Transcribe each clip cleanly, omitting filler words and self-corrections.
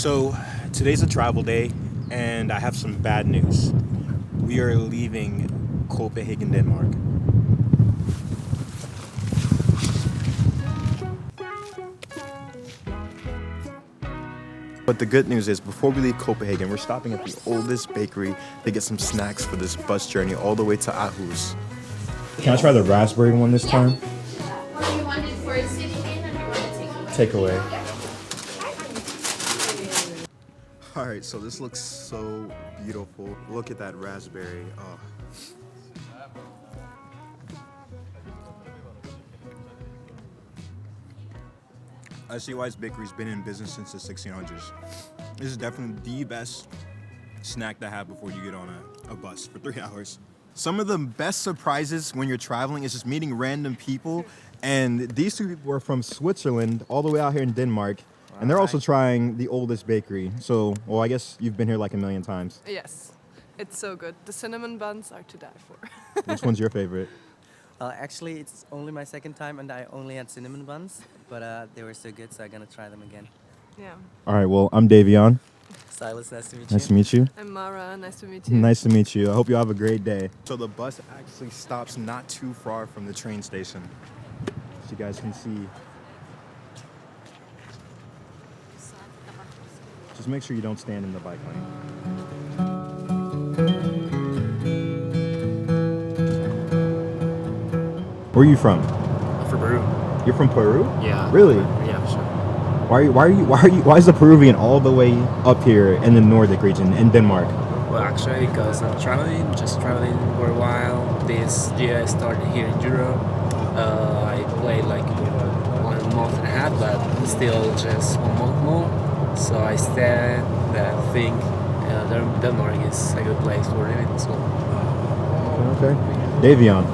So today's a travel day and I have some bad news. We are leaving Copenhagen, Denmark. But the good news is, before we leave Copenhagen, we're stopping at the oldest bakery to get some snacks for this bus journey all the way to Aarhus. Can I try the raspberry one this time? Well, you want it for sitting in and you want to Take away. Alright, so this looks so beautiful. Look at that raspberry. Oh. I see why this bakery's been in business since the 1600s. This is definitely the best snack to have before you get on a bus for 3 hours. Some of the best surprises when you're traveling is just meeting random people. And these two people are from Switzerland all the way out here in Denmark. And they're also trying the oldest bakery. So, well, I guess you've been here like a million times. Yes, it's so good. The cinnamon buns are to die for. Which one's your favorite? Actually, it's only my second time and I only had cinnamon buns, but they were so good, so I'm gonna try them again. Yeah. All right, well, I'm Davion. Silas, nice to meet you. Nice to meet you. I'm Mara, nice to meet you. Nice to meet you. I hope you have a great day. So the bus actually stops not too far from the train station. As you guys can see. Just make sure you don't stand in the bike lane. Where are you from? I'm from Peru. You're from Peru? Yeah. Really? Yeah, for sure. Why is the Peruvian all the way up here in the Nordic region in Denmark? Well, actually, because I'm just traveling for a while. This year I started here in Europe. I played like 1 month and a half, but still just 1 month more. So I said that I think Denmark is a good place for living. So. Okay. Davion.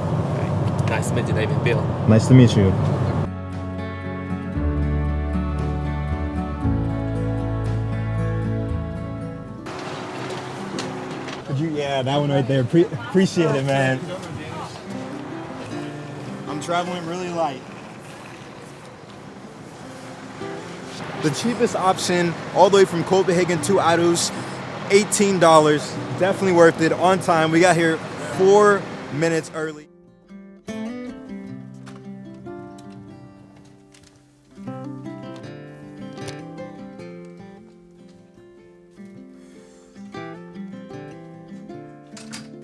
Nice to meet you, David. Bill. Nice to meet you. Yeah, that one right there. Appreciate it, man. I'm traveling really light. The cheapest option, all the way from Copenhagen to Aarhus, $18. Definitely worth it. On time. We got here 4 minutes early.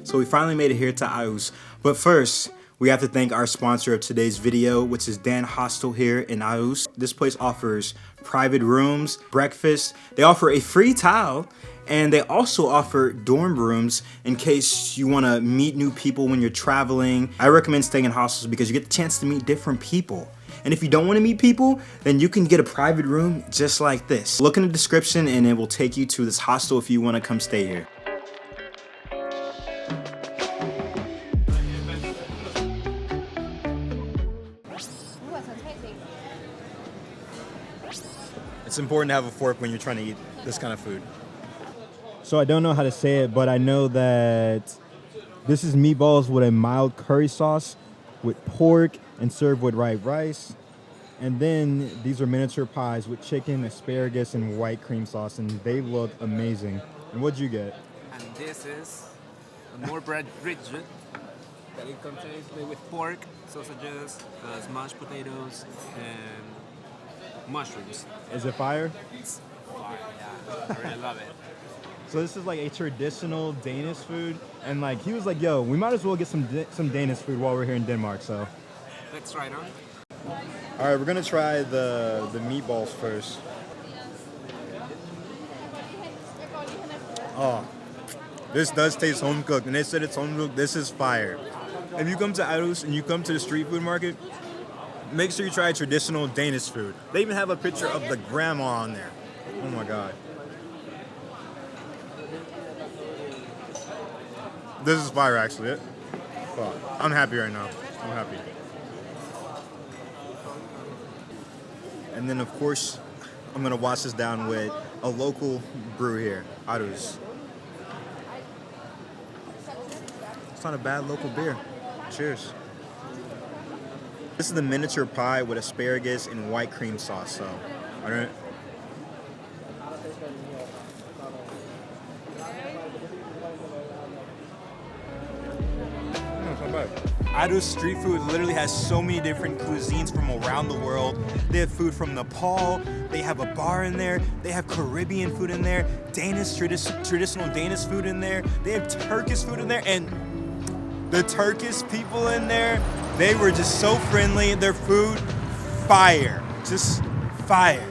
So we finally made it here to Aarhus. But first, we have to thank our sponsor of today's video, which is Dan Hostel here in Aarhus. This place offers private rooms, breakfast. They offer a free towel, and they also offer dorm rooms in case you want to meet new people when you're traveling. I recommend staying in hostels because you get the chance to meet different people. And if you don't want to meet people, then you can get a private room just like this. Look in the description and it will take you to this hostel if you want to come stay here. It's important to have a fork when you're trying to eat this kind of food. So I don't know how to say it, but I know that this is meatballs with a mild curry sauce with pork and served with white rice. And then these are miniature pies with chicken, asparagus, and white cream sauce, and they look amazing. And what'd you get? And this is a more bread bridget that it contains with pork, sausages, smashed potatoes, and mushrooms. Is it fire? It's fire, yeah. I really love it. So this is like a traditional Danish food, and like he was like, "Yo, we might as well get some Danish food while we're here in Denmark." So Let's try it on. all right, we're gonna try the meatballs first. Oh, this does taste home cooked, and they said it's home cooked. This is fire. If you come to Aarhus and you come to the street food market, make sure you try traditional Danish food. They even have a picture of the grandma on there. Oh my God. This is fire, actually. Well, I'm happy right now. I'm happy. And then, of course, I'm gonna wash this down with a local brew here, Aarhus. It's not a bad local beer. Cheers. This is the miniature pie with asparagus and white cream sauce. So, I don't. Aarhus street food literally has so many different cuisines from around the world. They have food from Nepal, they have a bar in there, they have Caribbean food in there, Danish, traditional Danish food in there, they have Turkish food in there, and the Turkish people in there, they were just so friendly. Their food, fire, just fire.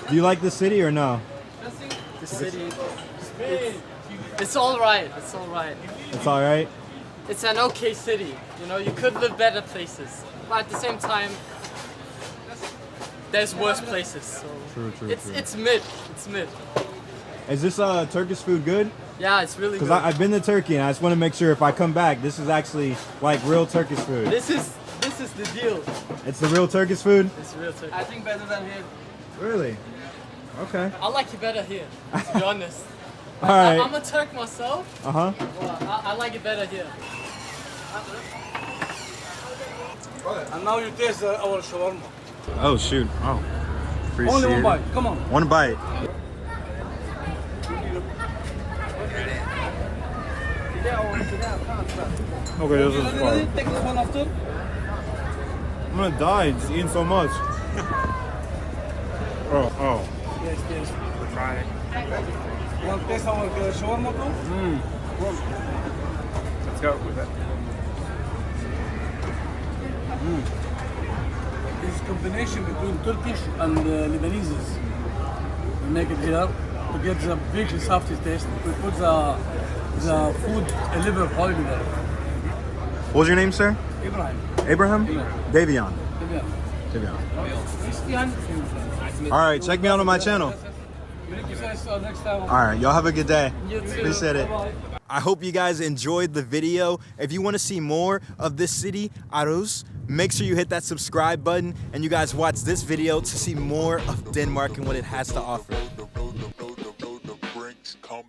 Do you like the city or no? The city, it's all right. It's all right. It's all right. It's an okay city. You know, you could live better places, but at the same time, there's worse places. So True. it's mid. It's mid. Is this Turkish food good? Yeah, it's really good. Because I've been to Turkey and I just want to make sure if I come back, this is actually like real Turkish food. This is the deal. It's the real Turkish food? It's real Turkish. I think better than here. Really? Okay. I like it better here, to be honest. All right. I'm a Turk myself. Uh-huh. Well, I like it better here. And now you taste our shawarma. Oh, shoot. Oh. Only one bite. Come on. One bite. Okay, this is fun. Take this one after. I'm gonna die just eating so much. Oh. Yes. Try it. You want to taste our shawarma too? Let's go with it. This combination between Turkish and Lebanese. We make it here to get the big softy taste. We put the food a liver oil in there. What was your name, sir? Ibrahim. Abraham? Davion. Davion. Christian. All right, check me out on my channel. Next time. All right, y'all have a good day. You too. Appreciate it. Bye-bye. I hope you guys enjoyed the video. If you want to see more of this city, Aarhus, make sure you hit that subscribe button and you guys watch this video to see more of Denmark and what it has to offer. The brinks coming.